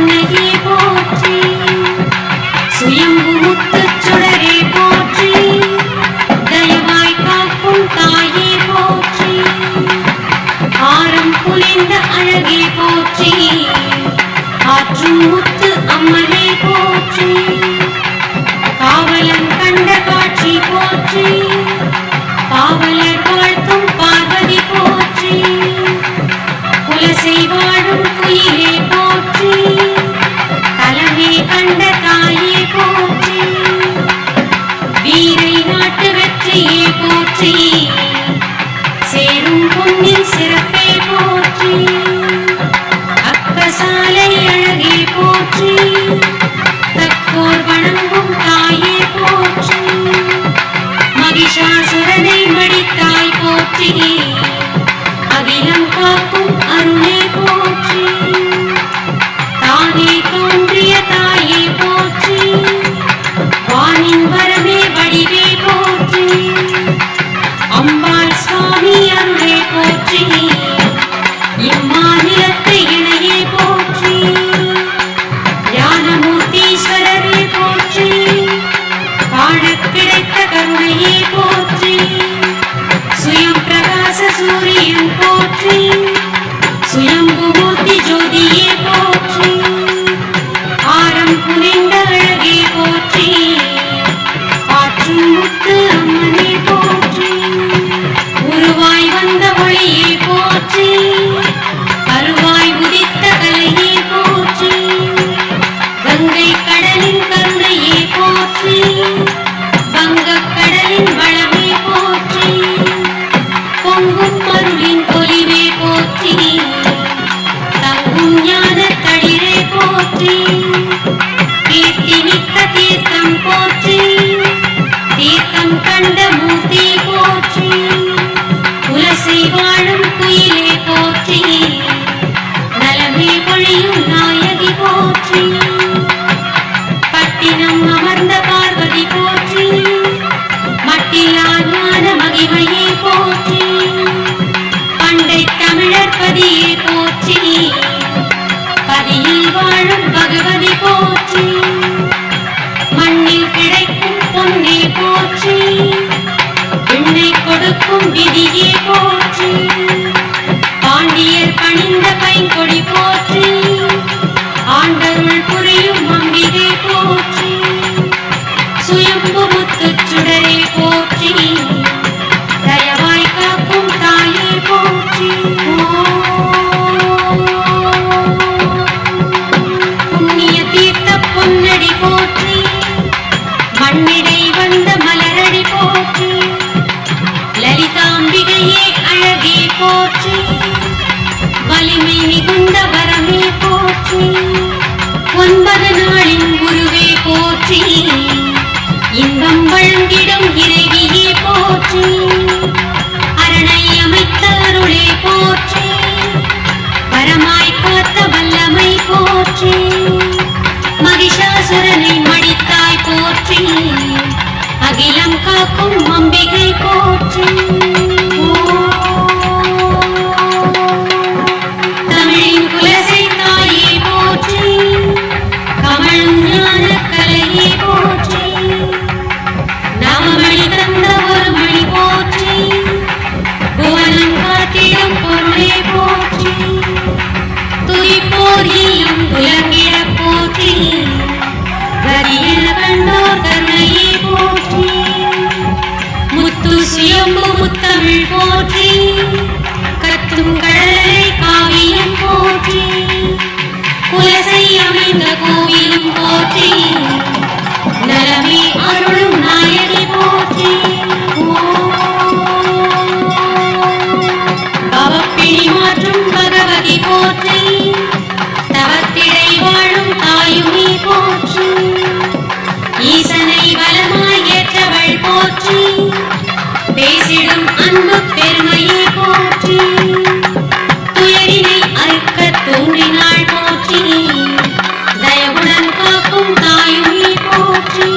அன்னையே போற்றி, சுயம்பு முத்துச் சுடரே போற்றி, தயவாய் காக்கும் தாயே போற்றி, ஆரம் புரிந்த அழகே போற்றி, ஆற்றும் முத்து அம்மனே போற்றி, காவலன் கண்ட காட்சி போற்றி, பாவலர் வாழ்த்தும் பார்வதி போற்றி, குலசை வாழும் குயிலே போற்றி, கலமே கண்ட தாயே போற்றி, வீரை நாட்டு வெற்றியே போற்றி, சேரும் பொன்னின் சிறப்பே போற்றி, அக்கசாலை அழகே போற்றி, தக்கோர் வணங்கும் தாயே போற்றி, மகிஷாசுரனை மடித்தாய் போற்றி, அகிலம் காக்கும் அருளே போற்றி, தானே தோன்றிய தாயே போற்றி, வானின் வரமே வடிவே போற்றி, அம்பாள் சுவாமி அருளே போற்றி, இம்மாநிலத்து இணையே போற்றி, ஞானமூர்த்தீஸ்வரரே போற்றி, காணக் கிடைத்த கருணையே போற்றி, சுயம் பிரகாச சூரியன் போற்றி, சுயம்புமூர்த்தி ஜோதியே போற்றி, ஆரம் புரிந்த அழகே போற்றி, ஆற்றும் முத்து அம்மனே போற்றி, உருவாய் வந்த ஒளியே போற்றி, கருவாய் உதித்த கலையே போற்றி, கங்கை கடலின் கருணையே போற்றி, வங்கக் கடலின் வளமே போற்றி, பொங்கும் அருளின் பொலிவே போற்றி, தங்கும் ஞான தளிரே போற்றி, கீர்த்தி மிக்க தீர்த்தம் போற்றி, தீர்த்தம் கண்ட மூர்த்தி போற்றி, குலசை வாழும் குயிலே போற்றி, நலமே பொழியும் நாயகி போற்றி, பட்டினம் அமர்ந்த பார்வதி போற்றி, மட்டிலா ஞான மகிமையே போற்றி, பண்டை தமிழர் பதியே போற்றி, பதியில் வாழும் பகவதி போற்றி, மண்ணில் கிடைக்கும் பொன்னே போற்றி, விண்ணை கொடுக்கும் விதியே போற்றி, பாண்டியர் பணிந்த பைங்கொடி போற்றி, ஆண்டருள் புரியும் அம்பிகை போற்றி, சுயம்பு முத்துச் சுடரே போற்றி, தயவாய் காக்கும் தாயே போற்றி, புண்ணிய தீர்த்த பொன்னடி போற்றி, மண்ணிடை வந்த மலரடி போற்றி, லலிதாம்பிகையே அழகே போற்றி, வலிமை மிகுந்த வரமே போற்றி, 9 நாளின் குருவே போற்றி, இன்பம் வழங்கிடும் இறைவியே போற்றி, அரணை அமைத்த அருளே போற்றி, வரமாய் காத்த வல்லமை போற்றி, மகிஷாசுரனை மடித்தாய் போற்றி, அகிலம் காக்கும் அம்பிகை போற்றி, தமிழின் குலசை தாயே போற்றி, கமழும் ஞான கலையே போற்றி, நவமணி தந்த ஒரு மணி போற்றி, புவனம் காத்திடும் பொருளே போற்றி, துதிப்போர் இல்லம் துலங்கிட போற்றி, கரியன கண்டோர் கருணையே போற்றி, முத்து சுயம்பு முத்தமிழ் போற்றி, கத்தும் கடலை காவியம் போற்றி, குலசை அமைந்த கோவிலும் போற்றி, நலமே அருளும் நாயகி போற்றி, பவப்பிணி மாற்றும் பகவதி போற்றி, தவத்திடை வாழும் தாயுமே போற்றி, ஈசனை வலமாய் ஏற்றவள் போற்றி, பேசிடும் அன்பு பெருமையே போற்றி, துயரினை அறுக்க தோன்றினாள் போற்றி, தயவுடன் காக்கும் தாயுமே போற்றி,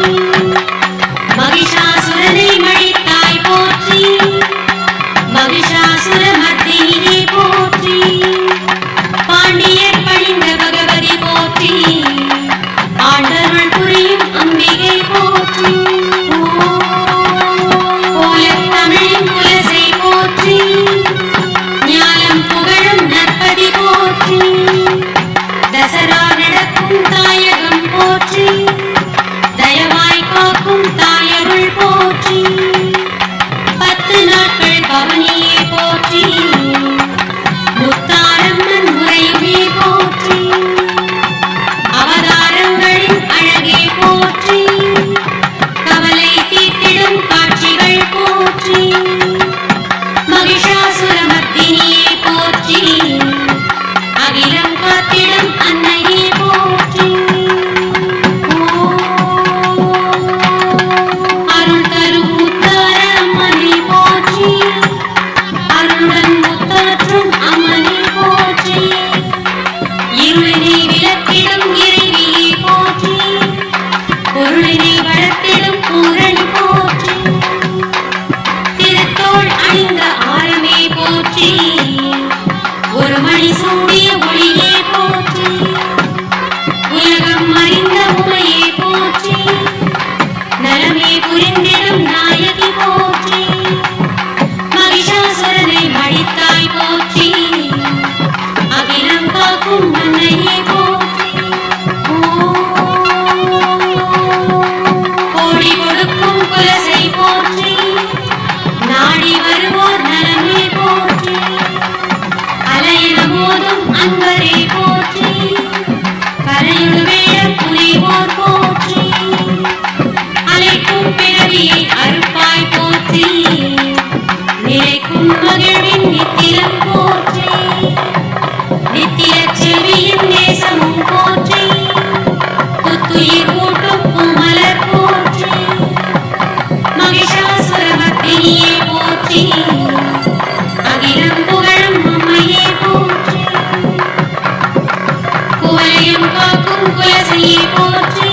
அன்னையே போற்றி,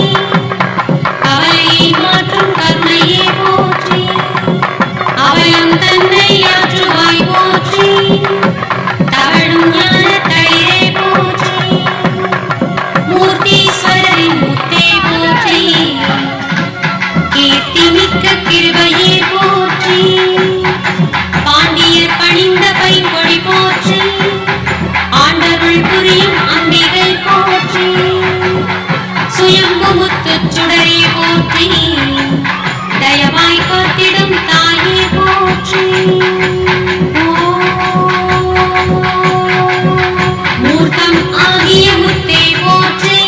கவலையை மாற்றும் கருணையே போற்றி, அவலம் தன்னை ஆற்றுவாய் போற்றி, தவழும் ஞான தளிரே போற்றி, மூர்த்தீஸ்வரரின் முத்தே போற்றி, கீர்த்தி மிக்க கிருபையே போற்றி, பாண்டியர் பணிந்த பைங்கொடி போற்றி, ஆண்டருள் புரியும் அம்பிகை போற்றி, சுயம்பு முத்துச் சுடரே போற்றி, தயவாய் காத்திடும் தாயே போற்றி, மூர்த்தம் ஆகிய முத்தே போற்றி,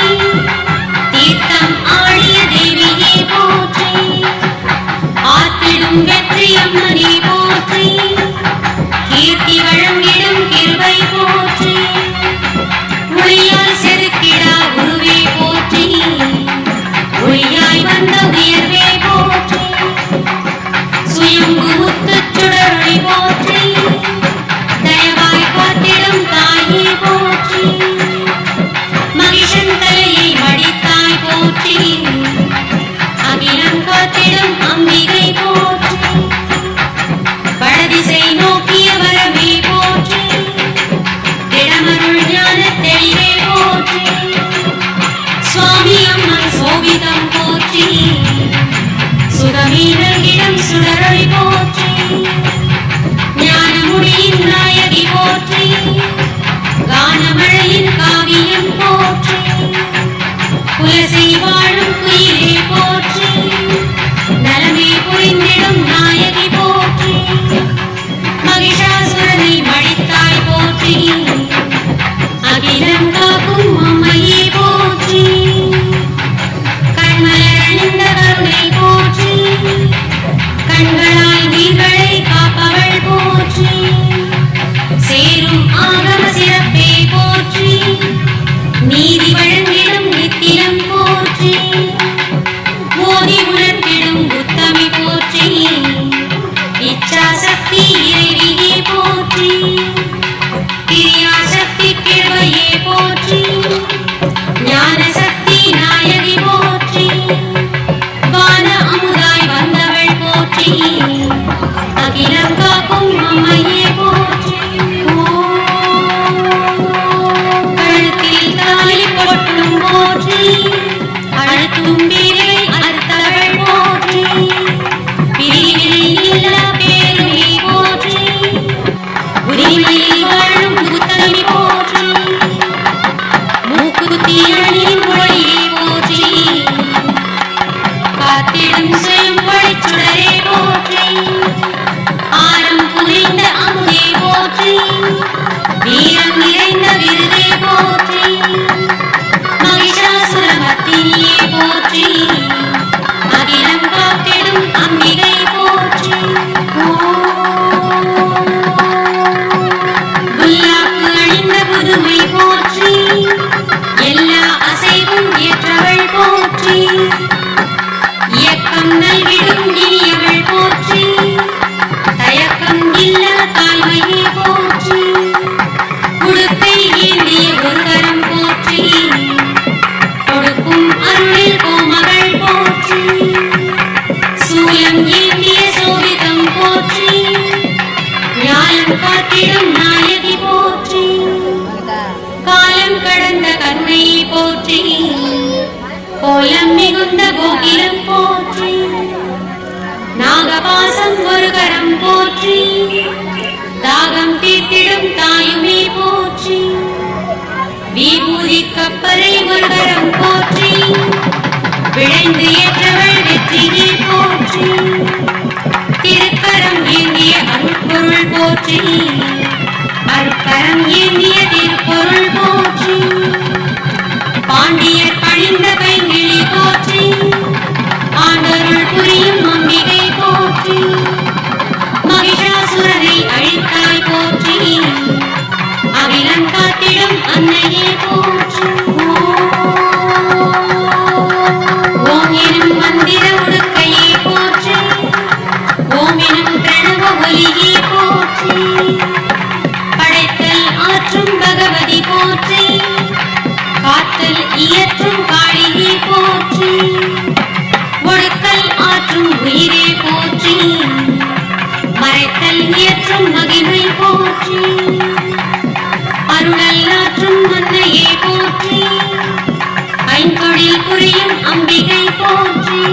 தீர்த்தம் ஆடிய தேவியே போற்றி, ஆத்திடும் வெற்றி அம்மனே போற்றி, கீர்த்தி வழங்கிடும் கிருபை போற்றி, ஒளியால் செதுக்கிடா குருவே போற்றி, ஒளியாய் வந்த உயர்வே போற்றி, சுயம்பு முத்துச் சுடரொளி போற்றி, தயவாய் காத்திடும் தாயே போற்றி, மகிஷன் தலையை மடித்தாய் போற்றி, அகிலம் காத்திடும் அம்பிகை போற்றி, வடதிசை நோக்கிய வரவே போற்றி, திடமருள் ஞான தெளிவே போற்றி, சுவாமி அம்மன் சோபிதம் போற்றி, சுகமீனகிடம் சுடரொளி போற்றி, ஞானமுடியின் நாயகி போற்றி, கானமழையின் காவியம் போற்றி, குலசை வாழும் குயிலே போற்றி, நலமே புரிந்திடும் நாயகி போற்றி, மகிஷாசுரனை மடித்தாய் போற்றி, அகிலம் காக்கும் அம்மையே போற்றி, கண்மலர் அணிந்த கருணை போற்றி, கண்களால் நீர்களை காப்பவள் போற்றி, சேரும் ஆகம சிறப்பே போற்றி, நீதி வழங்கிடும் நித்திலம் போற்றி, மோதி உணர்த்திடும் உத்தமி போற்றி, இச்சாசக்தி இறைவியே போற்றி, கிரியாசக்தி கிருபையே போற்றி, ஞானசக்தி நாயகி போற்றி, வான அமுதாய் வந்தவள் போற்றி, அகிலம் காக்கும் அம்மையே போற்றி, கழுத்தில் தாலி பொட்டும் போற்றி, அழுத்தும் வீரை அறுத்தவள் போற்றி, பிரிவினை இல்லா பேருமே போற்றி, உரிமையில் வாழும் புத்தமி போற்றி, மூக்குத்தி அணியின் மொழியே போற்றி, காத்திடும் சுயம் வழிச்சுடரே போற்றி, ஆரம் புரிந்த அமுதே போற்றி, வீரம் நிறைந்த விருதே போற்றி, மகிஷாசுரமர்த்தினியே போற்றி, அகிலம் காத்திடும் அம்பிகை போற்றி, புல்லாக்கு அணிந்த புதுமை போற்றி, எல்லா அசைவும் ஏற்றவள் போற்றி, இயக்கம் நல்கிடும் இனியவள் போற்றி, தயக்கம் இல்லா தாய்மையே போற்றி, உடுக்கை ஏந்திய ஒரு கரம் போற்றி, கொடுக்கும் அருளில் கோமகள் போற்றி, சூலம் ஏந்திய சோபிதம் போற்றி, ஞானம் காத்திடும் நாயகி போற்றி, காலம் கடந்த கருணையை போற்றி, கோலம் மிகுந்த கோகிலம் போற்றி, நாகபாசம் ஒரு கரம் போற்றி, தாகம் தீர்த்திடும் தாயுமே போற்றி, விபூதி கப்பலை ஒரு கரம் போற்றி, விளைந்து ஏற்றவள் வெற்றியே போற்றி, திருக்கரம் ஏந்திய அருட்பொருள் போற்றி, அருட்கரம் ஏந்திய திருப்பொருள் போற்றி, பாண்டியர் பணிந்த பைங்கிழி போற்றி, ஆண்டருள் புரியும் அம்பிகை போற்றி, மகிஷாசுரனை அழித்தாய் போற்றி, அகிலம் காத்திடும் அன்னையே போற்றி, ஓம் எனும் மந்திர உடுக்கையே போற்றி, ஓம் எனும் பிரணவ ஒலியே போற்றி, படைத்தல் ஆற்றும் பகவதி போற்றி, காத்தல் இயற்ற புரியும் அம்பிகை போற்றி.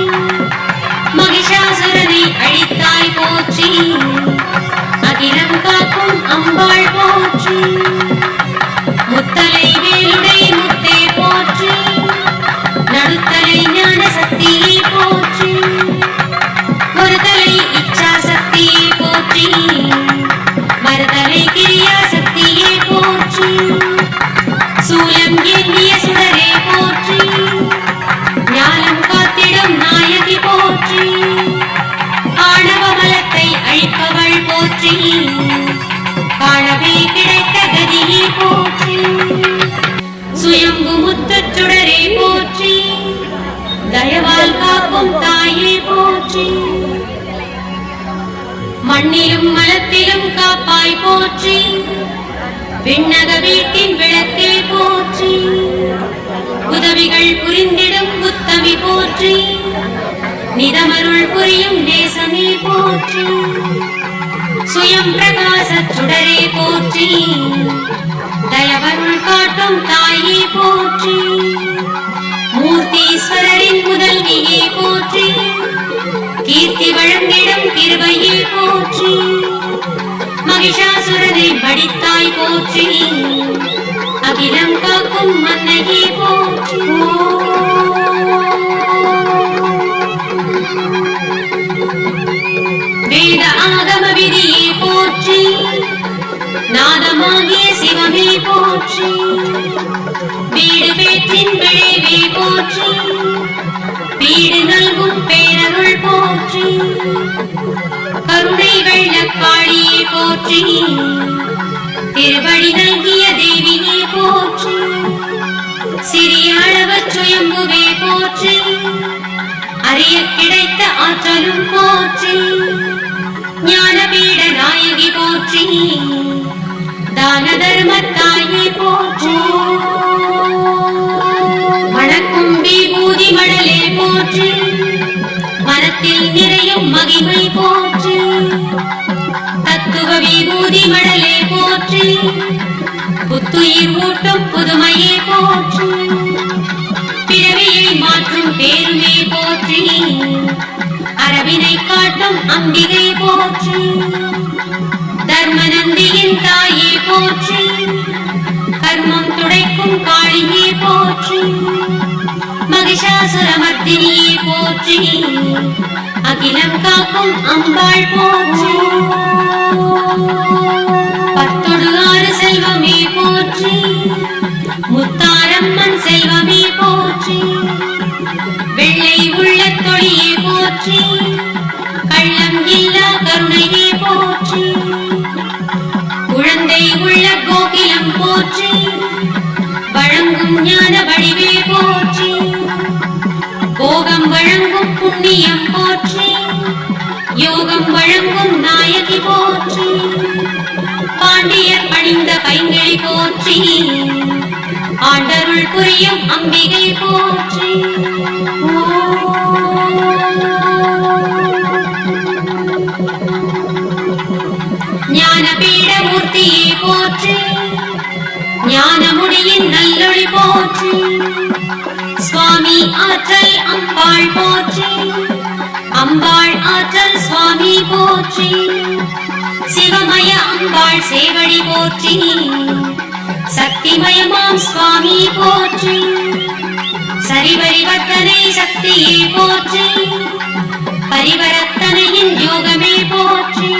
மகிஷாசுரனை அழித்தாய் போற்றி. அகிலம் காக்கும் அம்பாள் போற்றி. முத்தலை வேலுடை முத்தே போற்றி. நடுத்தலை ஞான சக்தியை போற்றி. ஒரு தலை இச்சா சக்தியை போற்றி. மறுதலை கிரியா சக்தியை போற்றி. சூலம் ஏந்திய சுடரே போற்றி. ஞானம் காத்திடும் நாயகி போற்றி. ஆணவ மலத்தை அழிப்பவள் போற்றி. காணவே கிடைத்த கதியை போற்றி. சுயம்பு முத்துச் சுடரே போற்றி. தயவால் காக்கும் தாயே போற்றி. மண்ணிலும் மலத்திலும் காப்பாய் போற்றி. விண்ணக வீட்டின் விளக்கே போற்றி. உதவிகள் புரிந்திடும் புத்தமி போற்றி. நிதமருள் புரியும் நேசமே போற்றி. சுயம் பிரகாச சுடரே போற்றி. தயவருள் காட்டும் தாயே போற்றி. மூர்த்தீஸ்வரரின் முதல்வியே போற்றி. கீர்த்தி வழங்கிடும் கிருபையே போற்றி. மகிஷாசுரனை படித்தாய் போற்றி. அகிலம் காக்கும் மன்னையே போற்றி. வேத ஆகம விதியே போற்றி. நாதமாகிய சிவமே போற்றி. வீடு பேற்றின் விளைவே போற்றி. வீடு நல்கும் பேரருள் போற்றி. கருணை வெள்ளக்காளியே போற்றி. திருவடி நல்கிய தேவியே போற்றி. சிறிய அளவு சுயம்புவே போற்றி. அறிய கிடைத்த ஆற்றலும் போற்றி. ஞானபீட நாயகி போற்றி. தான தர்மத்தாயே போற்றி. மணக்கும் விபூதி மடலே போற்றி. மனத்தில் நிறையும் மகிமை போற்றி. தத்துவ விபூதி மடலே போற்றி. புத்துயிர் ஊட்டும் புதுமையே போற்றி. பிறவியை மாற்றும் பேருமே போற்றி. அரவினை காட்டும் அம்பிகை போற்றி. தர்மநந்தியின் தாயே போற்றி. கர்மம் துடைக்கும் காளியே போற்றி. மகிஷாசுரமர்த்தினியே போற்றி. அகிலம் காக்கும் அம்பாள் போற்றி. பத்தொடு ஆறு செல்வமே போற்றி. முத்தாரம்மன் செல்வமே போற்றி. வெள்ளை உள்ள தொழியே போற்றி. கள்ளம் இல்லா கருணையே போற்றி. குழந்தை உள்ள கோகிலம் போற்றி. வழங்கும் ஞான வடிவே போற்றி. போகம் வழங்கும் புண்ணியம் போற்றி. யோகம் வழங்கும் நாயகி போற்றி. பாண்டியர் பணிந்த பைங்கிழி போற்றி. ஆண்டருள் புரியும் அம்பிகை போற்றி. ஞானபீட மூர்த்தியே போற்றி. ஞானமுடியின் நல்லொளி போற்றி. சுவாமி ஆற்றல் அம்பாள் போற்றி. அம்பாள் ஆற்றல் சுவாமி போற்றி. சிவமய அம்பாள் சேவடி போற்றி. சக்திமயமாம் சுவாமி போற்றி. சரிபரிவர்த்தனை சக்தியே போற்றி. பரிவர்த்தனையின் யோகமே போற்றி.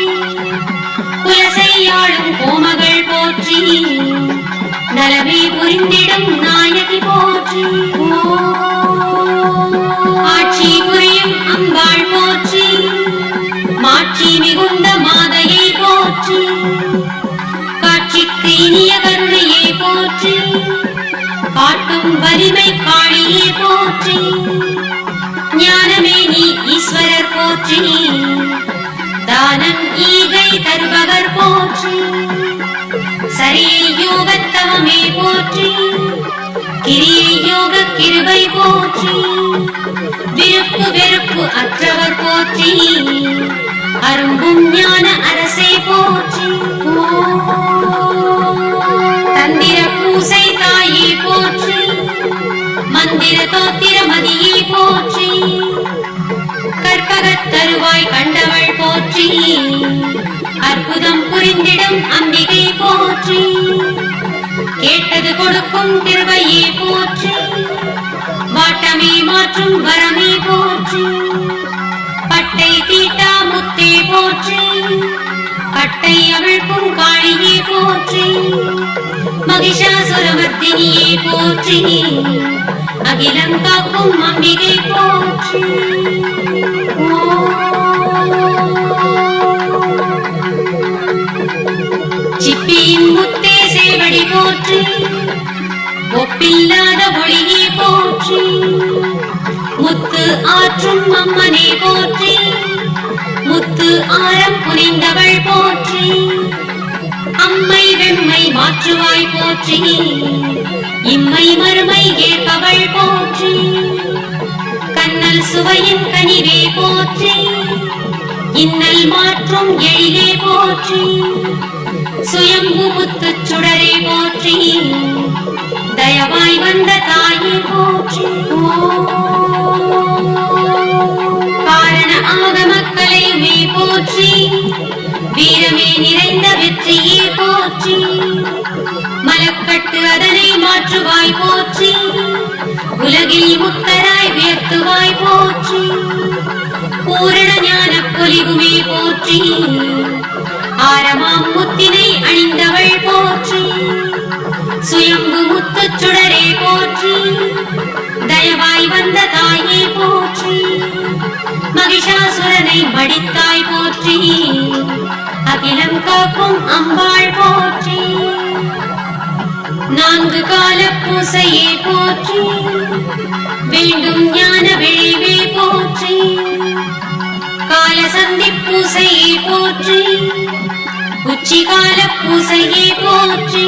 குலசையாளும் கோமகள் போற்றி. நலமே புரிந்திடும் நாயகி போற்றி. ஆட்சி புரியும் அம்பாள் போற்றி. மாட்சி மிகுந்த மாதையை போற்றி. காட்சிக்கு இனிய கருணையை போற்றி. காட்டும் வலிமை காளியே போற்றி. ஞானமே நீ ஈஸ்வரர் போற்றி. தானம் ஈகை தருபவர் போற்றி. சரியை யோகத்தவமே போற்றி. கிரியை யோக கிருபை போற்றி. விருப்பு வெறுப்பு அற்றவர் போற்றி. அரும்பும் ஞான அரசே போற்றி. தந்திர பூசை தாயே போற்றி. மந்திர தோத்திர மதியை போற்றி கற்பகத் தருவாய் கண்டவள் போற்றி அற்புதம் புரிந்திடும் அம்பிகை போற்றி கேட்டது கொடுக்கும் திருவையே போற்றி வாட்டமே மாற்றும் வரமே போற்றி பட்டை தீட்டா முத்தே போற்றி பட்டை அவிழ்க்கும் காளியே போற்றி மகிஷாசுரமர்த்தினியே போற்றி அகிலம் காக்கும் அம்பிகை போற்றி சிப்பியின் முத்தே சேவடி போற்றி ஒப்பில்லாத ஒளியே போற்றி முத்து ஆற்றும் அம்மனே போற்றி முத்து ஆரம் புரிந்தவள் போற்றி அம்மை வெம்மை மாற்றுவாய் போற்றி இம்மை மறுமை ஏற்பவள் போற்றி கண்ணல் சுவையின் கனிவே போற்றி இன்னல் மாற்றும் எழிலே போற்றி சுயம்பு முத்து சுடரே போற்றி தயவாய் வந்த தாயே போற்றி காரண ஆகமக்கலையுமே போற்றி வீரமே நிறைந்த வெற்றியே போற்றி மலக்கட்டு அதனை மாற்றுவாய் போற்றி உலகில் முத்தராய் உயர்த்துவாய் போற்றி பூரண ஞான பொலிவுமே போற்றி ஆரமாம் முத்தினை அணிந்தவள் போற்றி சுயம்பு முத்து சுடரே போற்றி தயவாய் வந்த தாயே போற்றி மகிஷாசுரனை மடித்தாய் போற்றி அகிலம் காக்கும் அம்பாள் போற்றி நான்கு கால பூசையே போற்றி வேண்டும் ஞான விளைவே போற்றி கால சந்தி பூசையே போற்றி உச்சிகால பூசையே போற்றி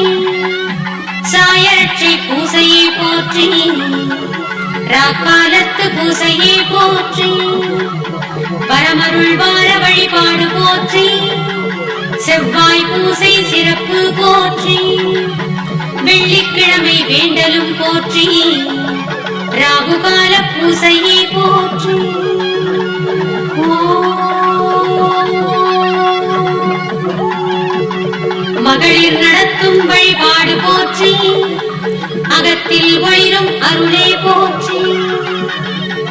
சாயரட்சை பூசையே போற்றி ராக்காலத்து பூசையே போற்றி பரமருள் வார வழிபாடு போற்றி செவ்வாய் பூசை சிறப்பு போற்றி வெள்ளிக்கிழமை வேண்டலும் போற்றி ராகுகால பூசையே போற்றி மகளிர் நடத்தும் வழிபாடு போற்றி அகத்தில் ஒளிரும் அருளே போற்றி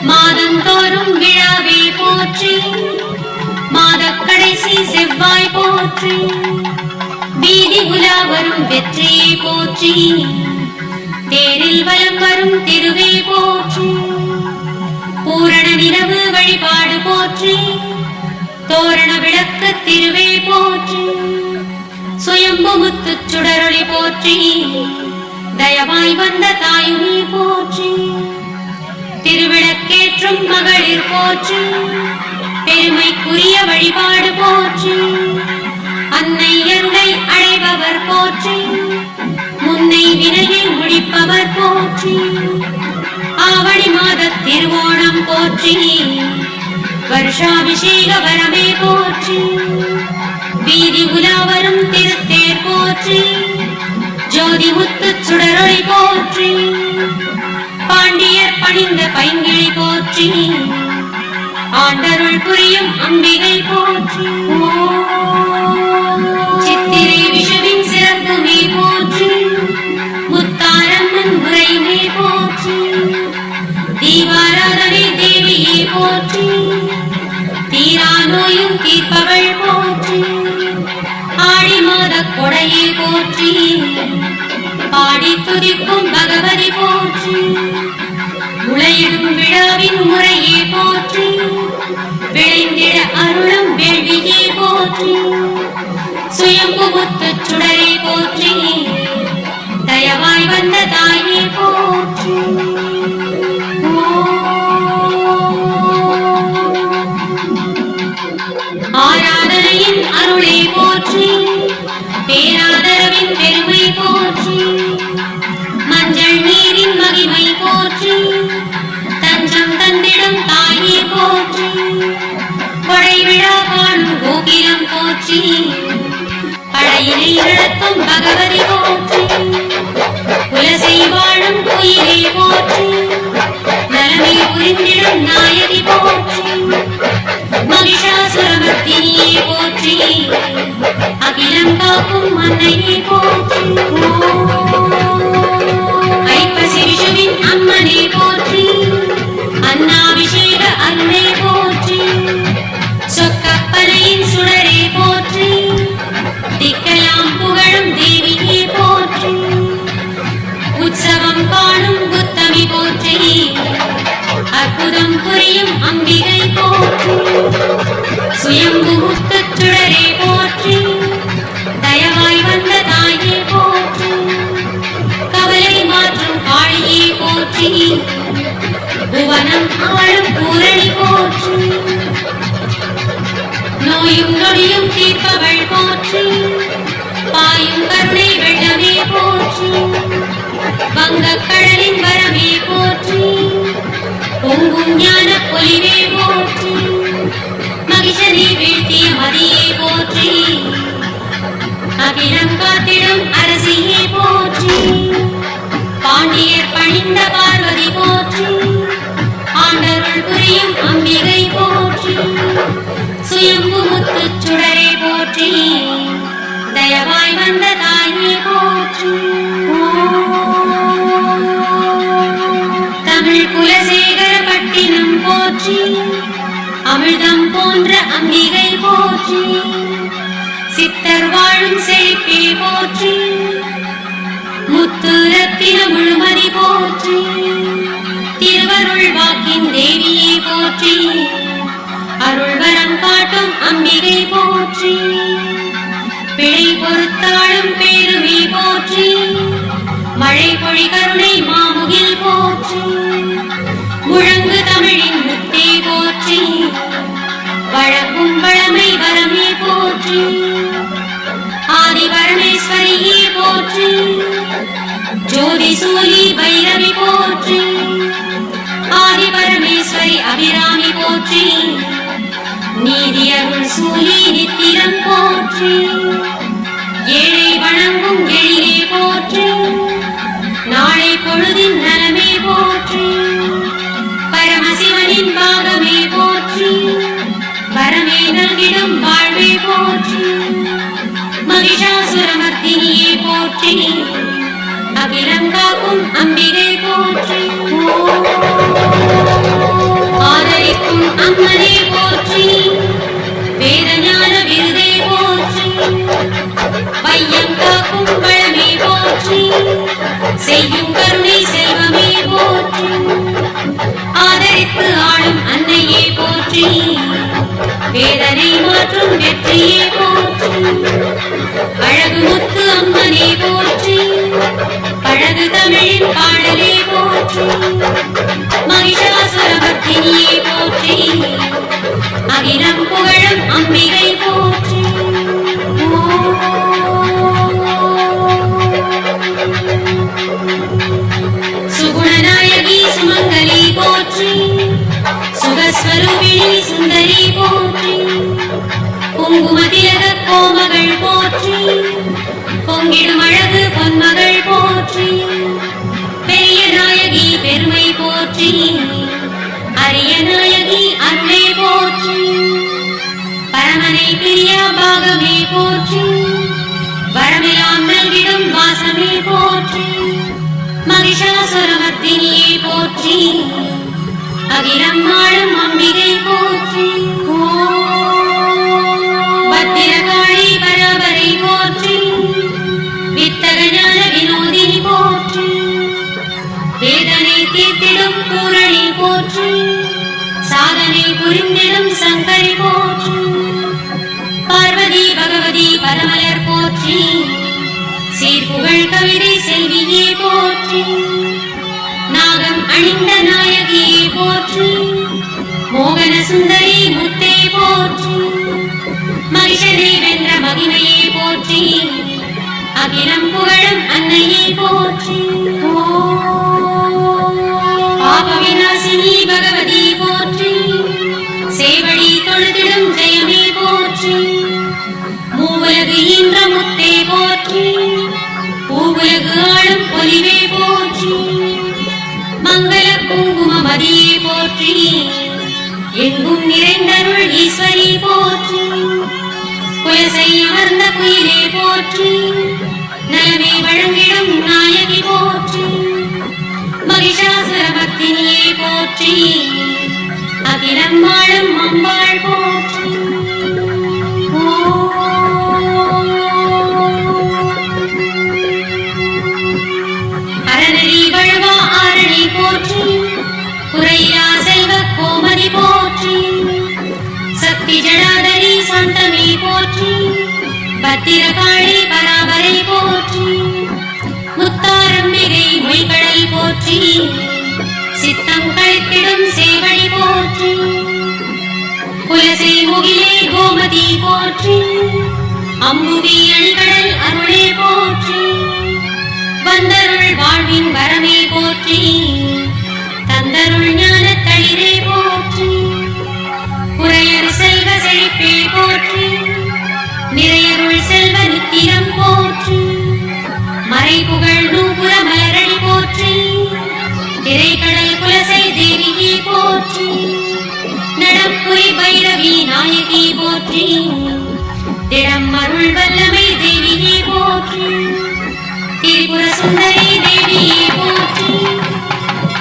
மாதந்தோறும் விழாவே போற்றி மாதக் கடைசி செவ்வாய் போற்றி வீதி உலா வரும் வெற்றியே போற்றி தேரில் வலம் வரும் திருவே போற்றி பூரண நிலவு வழிபாடு போற்றி தோரண விளக்கு திருவே போற்றி சுயம்பு முத்து சுடரொளி போற்றி தயவாய் வந்த தாயுமே போற்றி திருவிளக்கேற்றும் மகளிர் போற்றி பெருமைக்குரிய வழிபாடு போற்றி அன்னை அருளை அடைபவர் போற்றி முன்னை வினையை முடிப்பவர் போற்றி ஆவணி மாத திருவோணம் போற்றி வருஷாபிஷேக வரமே போற்றி வீதி உலாவரும் திருத்தேர் போற்றி ஜோதி முத்து சுடரொளி போற்றி பாண்டியர் பணிந்த பைங்கிழி போற்றி ஆண்டருள் புரியும் அம்பிகை போற்றி சித்திரை விஷுவின் சிறப்புமே போற்றி முத்தாரம்மன் முறையுமே போற்றி தீபாராதனை தேவியே போற்றி தீரா நோயும் தீர்ப்பவள் போற்றி ஆடி மாத கொடையே போற்றி பாடி துதிக்கும் பகவதி போற்றி உளையிடும் விழாவின் முறையே போற்றி விளைந்திட அருளும் வேள்வியே போற்றி சுயம்பு முத்து சுடரே போற்றி தயவாய் வந்த தாயே போற்றி ஆராதனையின் அருளே போற்றி பேராதரவின் பெருமை போற்றி மஞ்சள் நீரின் மகிமை போற்றி தஞ்சம் தந்திடும் தாயே போற்றி கொடை விழா காணும் கோகிலம் போற்றி படையினை நடத்தும் பகவதி போற்றி குலசை வாழும் குயிலே போற்றி அன்னையே போற்றி. ஐப்பசி விஷுவின் அம்மனே போற்றி. அன்னாபிஷேக அருளே போற்றி. சொக்கப்பனையின் சுடரே போற்றி. திக்கலாம் புகழும் தேவியே போற்றி. உற்சவம் காணும் புத்தமி போற்றி. அற்புதம் புரியும் அம்பிகை போற்றி. சுயம்பு முத்துச் சுடரே போற்றி. தயவாய் வந்த தாயே போற்றி. கவலை மாற்றும் காளியே போற்றி. புவனம் ஆளும் பூரணி போற்றி. நோயும் நொடியும் தீர்ப்பவள் போற்றி. பாயும் கருணை வெள்ளமே போற்றி. வங்கக்கடலின் வரமே போற்றி. பொங்கும் ஞான பொலிவே போற்றி. மகிஷனை வீழ்த்திய மதியே போற்றி. அகிலம் காத்திடும் அரசியே போற்றி. பாண்டியர் பணிந்த பார்வதி போற்றி. ஆண்டருள் புரியும் அம்பிகை போற்றி. சுயம்பு முத்துச் சுடரே போற்றி. தயவாய் வந்த தாயே போற்றி. தமிழ் குலசேகர பட்டினம் போற்றி. அமிர்தம் போன்ற அம்பிகை போற்றி. சித்தர் வாழும் செழிப்பே போற்றி. முத்து ரத்தின முழுமதி போற்றி. திருவருள் வாக்கின் தேவியே போற்றி. அருள் வரம் காட்டும் அம்பிகை போற்றி. பிழை பொறுத்தாளும் பேருமே போற்றி. மழை பொழி கருணை மாமுகில் போற்றி. முழங்கு தமிழின் முத்தே போற்றி. வழக்கும் வளமை வரமே போற்றி. ஆதி பரமேஸ்வரியே போற்றி. ஜோதி சூலி பைரவி போற்றி. ஆதி பரமேஸ்வரி அபிராமி போற்றி. நீதி அருள் சூலி நித்திரம் போற்றி. ஏழை வணங்கும் எழிலே போற்றி. நாளை பொழுதின் நலமே போற்றி. பரமசிவனின் பாகமே போற்றி. வரமே நல்கிடும் வாழ்வே போற்றி. மகிஷாசுரமர்த்தினியே போற்றி. அகிலம் காக்கும் அம்பிகை போற்றி. ஆதரிக்கும் அம்மனே போற்றி. வேதஞான விருதே போற்றி. வையம் காக்கும் வளமே போற்றி. செய்யும் கருணை செல்வமே போற்றி. ஆதரித்து ஆளும் அன்னையே போற்றி. வேதனை மாற்றும் வெற்றியே போற்றி. அழகு முத்து அம்மனே போற்றி. அழகு தமிழின் பாடலே போற்றி. மகிஷாசுரமர்த்தினியே போற்றி. அகிலம் புகழும் அம்பிகை போற்றி. சுகுணநாயகி சுமங்கலி போற்றி. சுகஸ்வரூபிணி சுந்தரி போற்றி. குங்குமதிலக கோமகள் போற்றி. பொங்கிடும் அழகு பொன்மகள் போற்றி. பெரிய நாயகி பெருமை போற்றி. அரிய நாயகி அருளே போற்றி. பரமனை பிரியா பாகமே போற்றி. வரமெல்லாம் நல்கிடும் வாசமே போற்றி. மகிஷாசுரமர்த்தினியே போற்றி. அகிலம் ஆளும் அம்பிகை போற்றி. பத்திரகாளி பராபரை போற்றி. வித்தக ஞான வினோதினி போற்றி. வேதனை தீர்த்திடும் பூரணி போற்றி. சாதனை புரிந்திடும் சங்கரி போற்றி. பார்வதி பகவதி பரமலர் போற்றி. சீர்புகழ் கவிதை செல்வியே போற்றி. நாகம் அணிந்த நாயகியே போற்றி. மோகன சுந்தரி முத்தே போற்றி. மகிஷனை வென்ற மகிமையே போற்றி. அகிலம் புகழும் அன்னையே போற்றி. பாப விநாசினி பகவதி போற்றி. சேவடி தொழுதிடும் ஜெயமே போற்றி. மூவுலகு ஈன்ற முத்தே போற்றி. பூவுலகு ஆளும் பொலிவே போற்றி. மங்கள குங்கும மதியே போற்றி. எங்கும் நிறைந்தருள் ஈஸ்வரி போற்றி. குலசை அமர்ந்த குயிலே போற்றி, நலமே வழங்கிடும் நாயகி போற்றி, மகிஷாசுரமர்த்தினியே போற்றி, அகிலம் வாழும் அம்பாள் போற்றி. அறநெறி வழுவா ஆரணி போற்றி, குறையா செல்வ கோமதி போற்றி, சக்தி ஜடாதரி சாந்தமே போற்றி, பத்திரகாளி பராபரை போற்றி, முத்தாரம்பிகை மொய்கடல் போற்றி, சித்தம் கழித்திடும் சேவடி போற்றி, குலசை முகிலே கோமதி போற்றி, அம்புவி அணிகடல் அருளே போற்றி, வந்தருள் வாழ்வின் வரமே போற்றி, தந்தருள் ஞான தளிரே போற்றி, குறையறு செல்வ செழிப்பே போற்றி, நிறையருள் செல்வ நித்திரம் போற்றி, மறைபுகழ் நூபுர மலரடி போற்றி, திரைக்கடல் குலசை தேவியே போற்றி, நடப்புரி பைரவி நாயகி போற்றி, திடம் அருள் வல்லமை தேவியே போற்றி, திரிபுர சுந்தரி தேவியே போற்றி,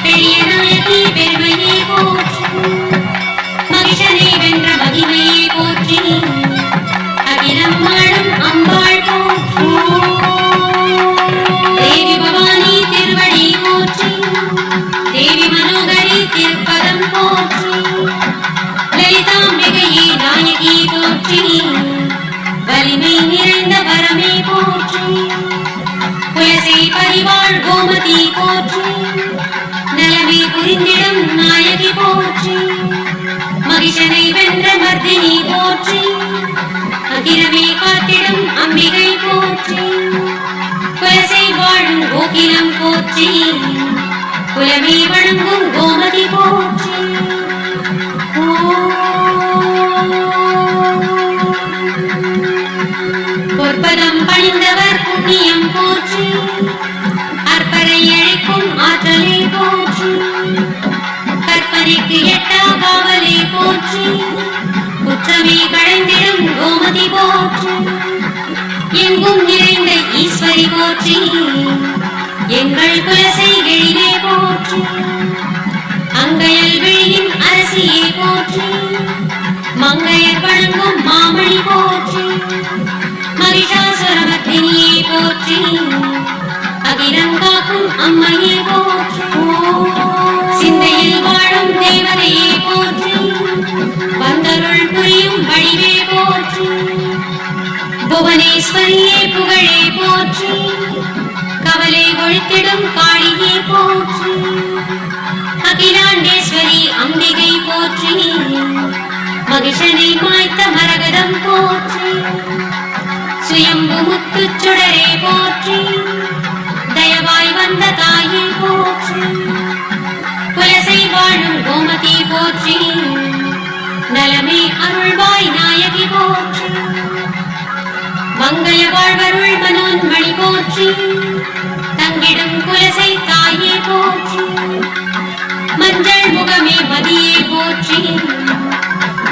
பெரிய நாயகி பெருமையே போற்றி, மகிஷனை வென்ற மகிமையே போற்றி, அகிலம் வாழும் அம்பாள் போற்றி, தேவி பவானி திருவடி போற்றி, தேவி மனோகரி திருப்பதம் போற்றி, லலிதாம்பிகையே நாயகி போற்றி, வலிமை நிறைந்த வரமே போற்றி, குலசை பரிவாள் கோமதி போற்றி, நலமே புரிந்திடும் நாயகி போற்றி, மகிஷனை வென்ற மர்தினி போற்றி, அகிலமே காத்திடும் அம்பிகை போற்றி, குலசை வாழும் கோகிலம் போற்றி, குலமே வணங்கும் கோமதி போற்றி. பொற்பதம் பணிந்தவர் புண்ணியம் போற்றி, அற்பரை அழைக்கும் ஆற்றலே போற்றி, கற்பனைக்கு எட்டா காவலே போற்றி, குற்றமே களைந்திடும் கோமதி போற்றி, எங்கும் நிறைந்த ஈஸ்வரி போற்றி, எங்கள் குலசை எழிலே போற்றி, அங்கையல் விழியின் அரசியே போற்றி, மங்கையர் வணங்கும் மாமணி போற்றி, மகிஷாசுரமர்த்தினியே போற்றி, அகிலம் காக்கும் அம்மையே போற்றி, சிந்தையில் வாழும் தேவதையே போற்றி, வந்தருள் புரியும் வடிவே போற்றி, புவனேஸ்வரியே புகழே போற்றி, கவலை ஒழித்திடும் காளியே போற்றி, அகிலாண்டேஸ்வரி அம்பிகை போற்றி, மகிஷனை மாய்த்த மரகதம் போற்றி, சுயம்பு முத்துச் சுடரே போற்றி, தயவாய் வந்த தாயே போற்றி, குலசை வாழும் கோமதி போற்றி, நலமே அருள்வாய் நாயகி போற்றி, மங்கள வாழ்வருள் மனோன்மணி போற்றி, தங்கிடும் குலசை தாயே போற்றி, மஞ்சள் முகமே மதியே போற்றி,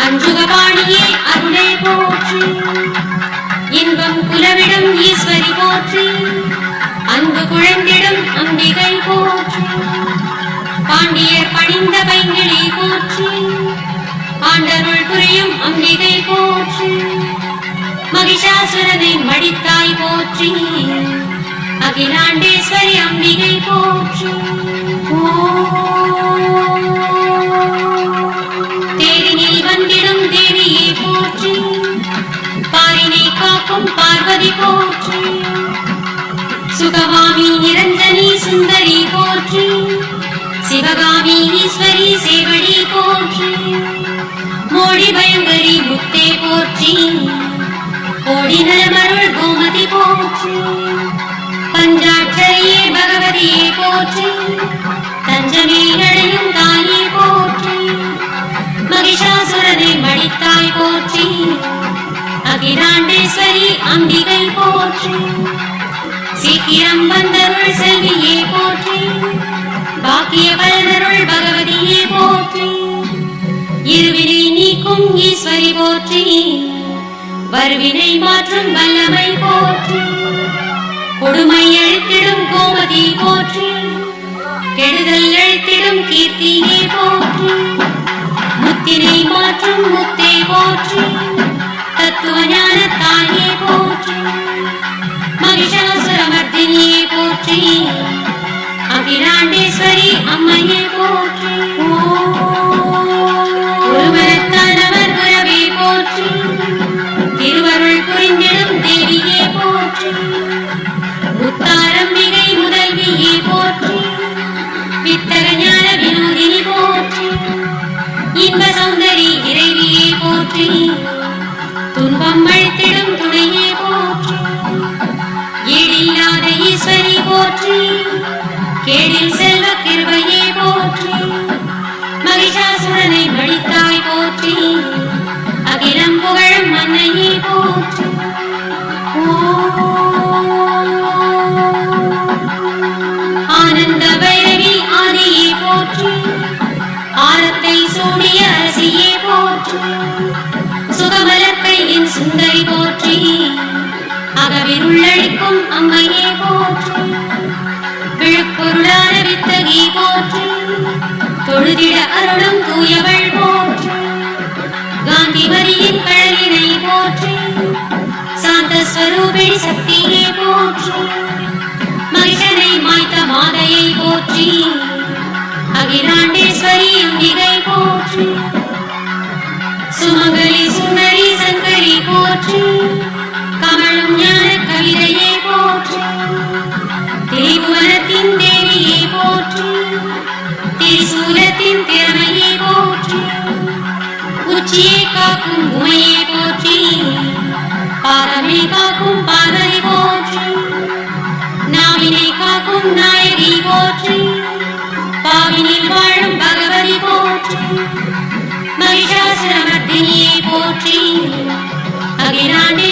அஞ்சுகபாணியே அருளே போற்றி, இன்பம் குலவிடும் ஈஸ்வரி போற்றி, அன்பு குழந்திடும் அம்பிகை போற்றி, பாண்டியர் பணிந்த பைங்கிளி போற்றி, ஆண்டருள் புரியும் அம்பிகை போற்றி, மகிஷாசுரனை மடித்தாய் போற்றி, அகிலாண்டேஸ்வரி அம்பிகை போற்றி. தேரினில் வந்திடும் தேவியே போற்றி, பாரினை காக்கும் பார்வதி போற்றி, சுகவாமி நிரஞ்சனி சுந்தரி போற்றி, சிவகாமி ஈஸ்வரி சேவடி போற்றி, மோடி பயங்கரி முத்தே போற்றி, கோடி நலமருள் கோமதி போற்றி, பஞ்சாட்சரியே பகவதியே போற்றி, தஞ்சமே அடையும் தாயே போற்றி, மகிஷாசுரனை மடித்தாய் போற்றி, அகிலாண்டேஸ்வரி அம்பிகை போற்றி, சீக்கிரம் வந்தருள் செல்வியே போற்றி, பாக்கிய பலனருள் பகவதியே போற்றி, இருவினை நீக்கும் ஈஸ்வரி போற்றி, வருவினை மாற்றும் வல்லமை போற்றி. கொடுமை அழித்திடும் கோமதி போற்றி. கெடுதல் அழித்திடும் கீர்த்தியே போற்றி. முத்தினை மாற்றும் முத்தே போற்றி. தத்துவ ஞான தாயே போற்றி. மகிஷாசுரமர்தினியே போற்றி. அகிலாண்டேஸ்வரி அம்மையே போற்றி. ஒருவரத்தானவர் குரவே போற்றி. திருவருள் புரிந்திடும் தேவியே போற்றி. முத்தாரம்பிகை முதல்வியே போற்றி. வித்தக ஞான வினோதினி போற்றி. இன்ப சௌந்தரி இறைவியே போற்றி. துன்பம் அழித்திடும் துணையே போற்றி. ஈடில்லாத ஈஸ்வரி போற்றி. கேடில் செல்வ கிருபையே போற்றி. மகிஷாசுரனை மழித்தாய் போற்றி. அகிலம் புகழும் மன்னையே போற்றி. ஆனந்த பைரவி ஆதியே போற்றி. ஆரத்தை சூடிய அரசியே போற்றி. சுகமலர்க்கையின் சுந்தரி போற்றி. அகவிருள்ளழிக்கும் அம்மையே போற்றி. விழுப்பொருளான வித்தகி போற்றி. தொழுதிட அருளும் தூயவள் போற்றி. காந்திமதியின் கழலினை போற்றி. சாந்த ஸ்வரூபிணி சக்தியே போற்றி. மகிஷனை மாய்த்த மாதையை போற்றி. அகிலாண்டேஸ்வரி அம்பிகை போற்றி. சுமங்கலி சுந்தரி சங்கரி போற்றி. கமழும் ஞான கவிதையே போற்றி. திரிபுவனத்தின் தேவியே போற்றி. திரிசூலத்தின் திறமையே போற்றி. உச்சியை காக்கும் உமையே போற்றி. பாதமே காக்கும் பார்வதி போற்றி. நாவினை காக்கும் நாயகி போற்றி. பாவினில் வாழும் பகவதி போற்றி. மகிஷாசுரமர்தினியே போற்றி. அகிலாண்டே